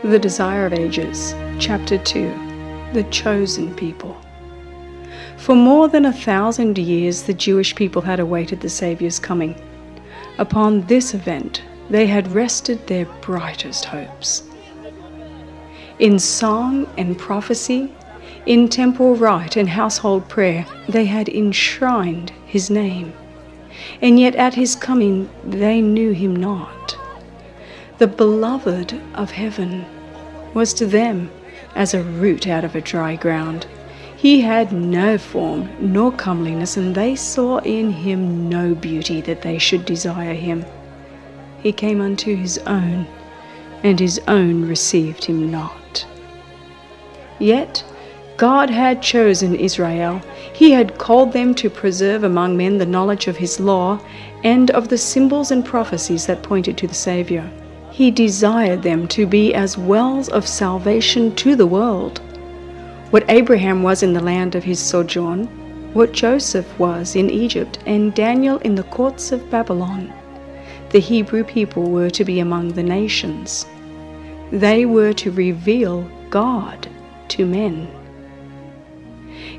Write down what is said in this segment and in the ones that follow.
The Desire of Ages, Chapter 2, The Chosen People. For more than 1,000 years the Jewish people had awaited the Saviour's coming. Upon this event they had rested their brightest hopes. In song and prophecy, in temple rite and household prayer, they had enshrined his name. And yet at his coming they knew him not. The beloved of heaven was to them as a root out of a dry ground. He had no form nor comeliness, and they saw in him no beauty that they should desire him. He came unto his own, and his own received him not. Yet God had chosen Israel. He had called them to preserve among men the knowledge of his law and of the symbols and prophecies that pointed to the Saviour. He desired them to be as wells of salvation to the world. What Abraham was in the land of his sojourn, what Joseph was in Egypt, and Daniel in the courts of Babylon, the Hebrew people were to be among the nations. They were to reveal God to men.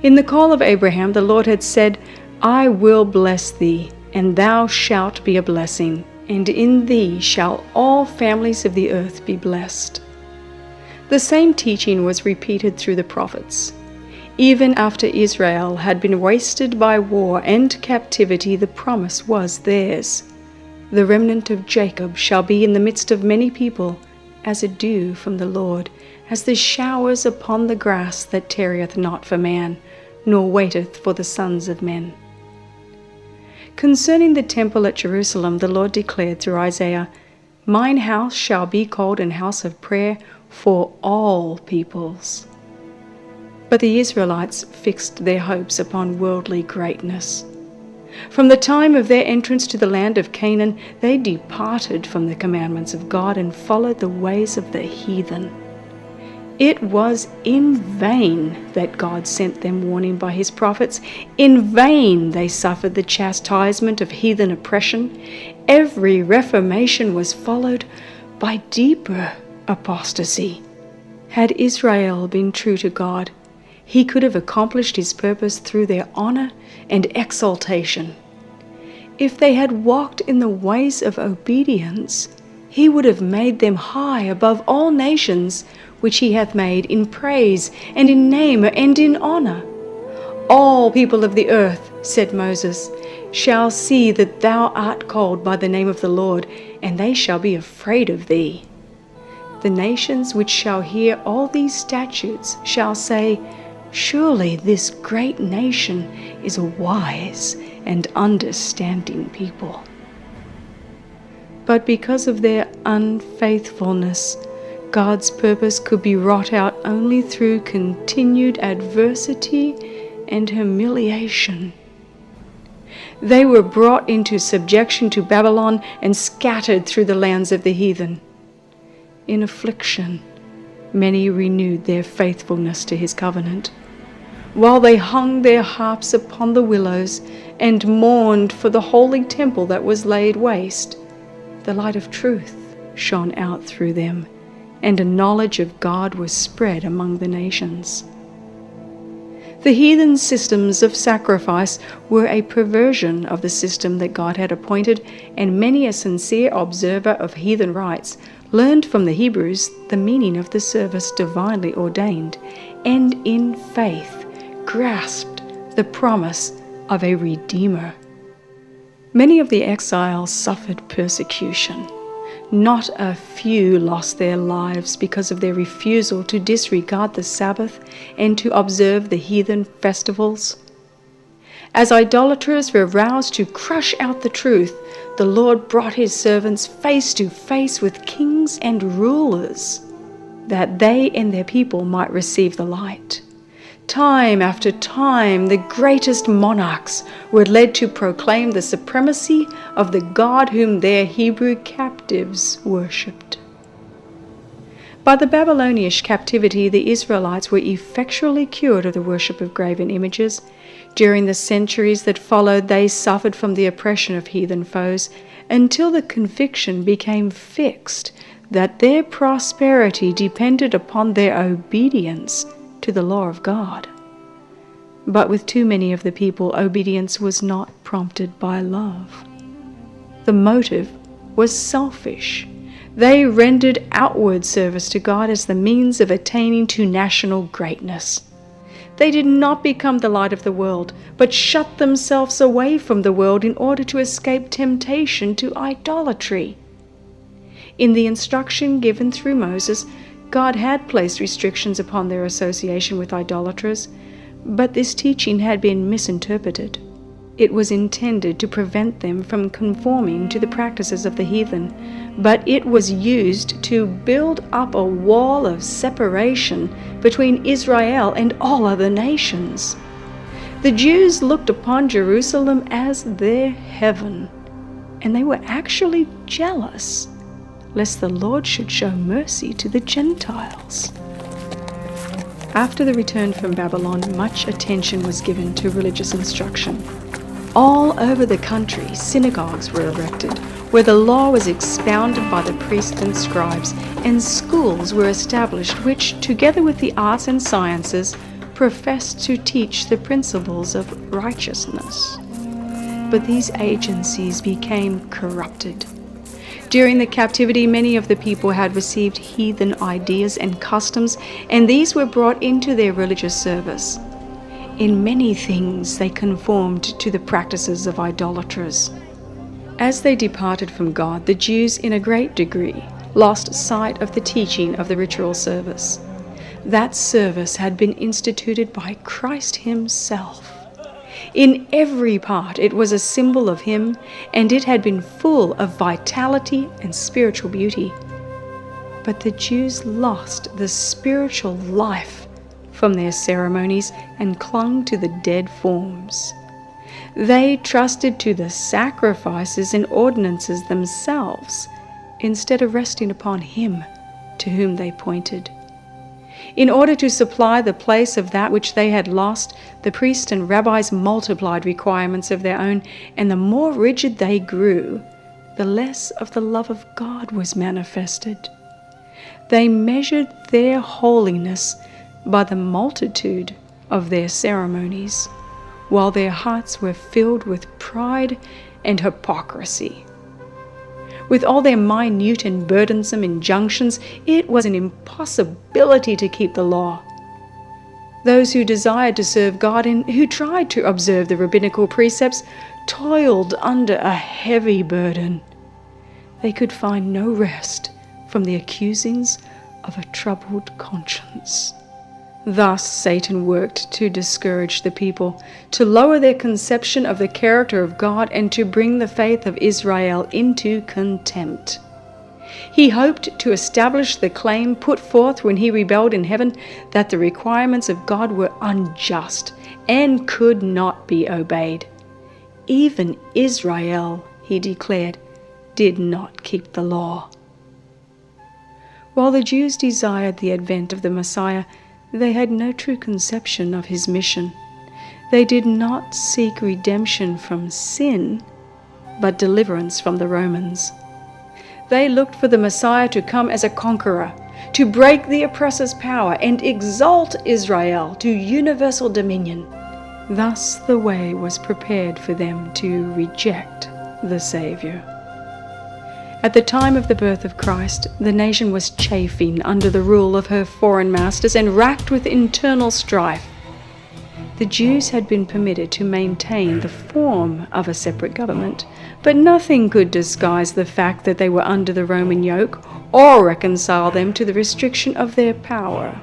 In the call of Abraham, the Lord had said, "I will bless thee, and thou shalt be a blessing, and in thee shall all families of the earth be blessed." The same teaching was repeated through the prophets. Even after Israel had been wasted by war and captivity, the promise was theirs. The remnant of Jacob shall be in the midst of many people, as a dew from the Lord, as the showers upon the grass that tarrieth not for man, nor waiteth for the sons of men. Concerning the temple at Jerusalem, the Lord declared through Isaiah, "Mine house shall be called an house of prayer for all peoples." But the Israelites fixed their hopes upon worldly greatness. From the time of their entrance to the land of Canaan, they departed from the commandments of God and followed the ways of the heathen. It was in vain that God sent them warning by his prophets. In vain they suffered the chastisement of heathen oppression. Every reformation was followed by deeper apostasy. Had Israel been true to God, he could have accomplished his purpose through their honor and exaltation. If they had walked in the ways of obedience, he would have made them high above all nations, which he hath made in praise and in name and in honor. All people of the earth, said Moses, shall see that thou art called by the name of the Lord, and they shall be afraid of thee. The nations which shall hear all these statutes shall say, Surely this great nation is a wise and understanding people. But because of their unfaithfulness, God's purpose could be wrought out only through continued adversity and humiliation. They were brought into subjection to Babylon and scattered through the lands of the heathen. In affliction, many renewed their faithfulness to his covenant, while they hung their harps upon the willows and mourned for the holy temple that was laid waste. The light of truth shone out through them, and a knowledge of God was spread among the nations. The heathen systems of sacrifice were a perversion of the system that God had appointed, and many a sincere observer of heathen rites learned from the Hebrews the meaning of the service divinely ordained, and in faith grasped the promise of a Redeemer. Many of the exiles suffered persecution. Not a few lost their lives because of their refusal to disregard the Sabbath and to observe the heathen festivals. As idolaters were roused to crush out the truth, the Lord brought his servants face to face with kings and rulers, that they and their people might receive the light. Time after time, the greatest monarchs were led to proclaim the supremacy of the God whom their Hebrew captives worshipped. By the Babylonian captivity, the Israelites were effectually cured of the worship of graven images. During the centuries that followed, they suffered from the oppression of heathen foes until the conviction became fixed that their prosperity depended upon their obedience to the law of God. But with too many of the people, obedience was not prompted by love. The motive was selfish. They rendered outward service to God as the means of attaining to national greatness. They did not become the light of the world, but shut themselves away from the world in order to escape temptation to idolatry. In the instruction given through Moses, God had placed restrictions upon their association with idolaters, but this teaching had been misinterpreted. It was intended to prevent them from conforming to the practices of the heathen, but it was used to build up a wall of separation between Israel and all other nations. The Jews looked upon Jerusalem as their heaven, and they were actually jealous lest the Lord should show mercy to the Gentiles. After the return from Babylon, much attention was given to religious instruction. All over the country, synagogues were erected, where the law was expounded by the priests and scribes, and schools were established which, together with the arts and sciences, professed to teach the principles of righteousness. But these agencies became corrupted. During the captivity, many of the people had received heathen ideas and customs, and these were brought into their religious service. In many things they conformed to the practices of idolaters. As they departed from God, the Jews in a great degree lost sight of the teaching of the ritual service. That service had been instituted by Christ Himself. In every part it was a symbol of Him, and it had been full of vitality and spiritual beauty. But the Jews lost the spiritual life from their ceremonies and clung to the dead forms. They trusted to the sacrifices and ordinances themselves instead of resting upon Him to whom they pointed. In order to supply the place of that which they had lost, the priests and rabbis multiplied requirements of their own, and the more rigid they grew, the less of the love of God was manifested. They measured their holiness by the multitude of their ceremonies, while their hearts were filled with pride and hypocrisy. With all their minute and burdensome injunctions, it was an impossibility to keep the law. Those who desired to serve God and who tried to observe the rabbinical precepts toiled under a heavy burden. They could find no rest from the accusings of a troubled conscience. Thus Satan worked to discourage the people, to lower their conception of the character of God, and to bring the faith of Israel into contempt. He hoped to establish the claim put forth when he rebelled in heaven, that the requirements of God were unjust and could not be obeyed. Even Israel, he declared, did not keep the law. While the Jews desired the advent of the Messiah, they had no true conception of His mission. They did not seek redemption from sin, but deliverance from the Romans. They looked for the Messiah to come as a conqueror, to break the oppressor's power and exalt Israel to universal dominion. Thus the way was prepared for them to reject the Savior. At the time of the birth of Christ, the nation was chafing under the rule of her foreign masters and racked with internal strife. The Jews had been permitted to maintain the form of a separate government, but nothing could disguise the fact that they were under the Roman yoke or reconcile them to the restriction of their power.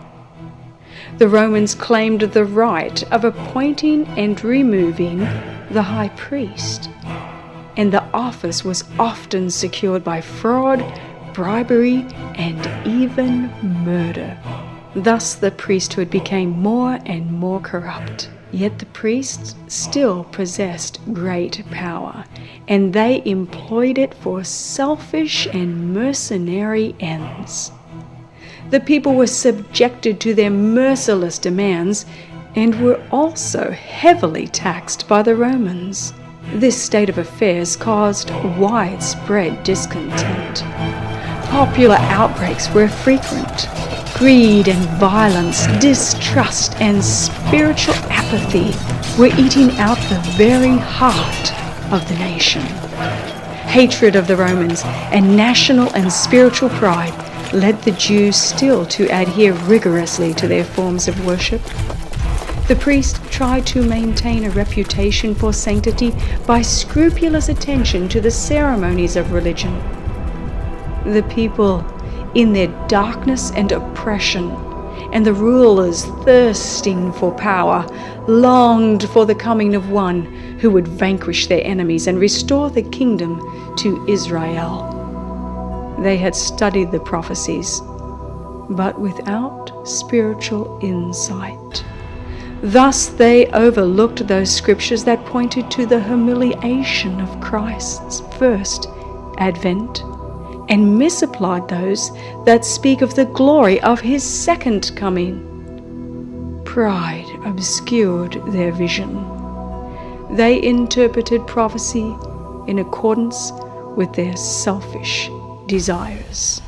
The Romans claimed the right of appointing and removing the high priest, and the office was often secured by fraud, bribery, and even murder. Thus the priesthood became more and more corrupt. Yet the priests still possessed great power, and they employed it for selfish and mercenary ends. The people were subjected to their merciless demands and were also heavily taxed by the Romans. This state of affairs caused widespread discontent. Popular outbreaks were frequent. Greed and violence, distrust and spiritual apathy were eating out the very heart of the nation. Hatred of the Romans and national and spiritual pride led the Jews still to adhere rigorously to their forms of worship. The priest tried to maintain a reputation for sanctity by scrupulous attention to the ceremonies of religion. The people, in their darkness and oppression, and the rulers thirsting for power, longed for the coming of one who would vanquish their enemies and restore the kingdom to Israel. They had studied the prophecies, but without spiritual insight. Thus they overlooked those scriptures that pointed to the humiliation of Christ's first advent, and misapplied those that speak of the glory of his second coming. Pride obscured their vision. They interpreted prophecy in accordance with their selfish desires.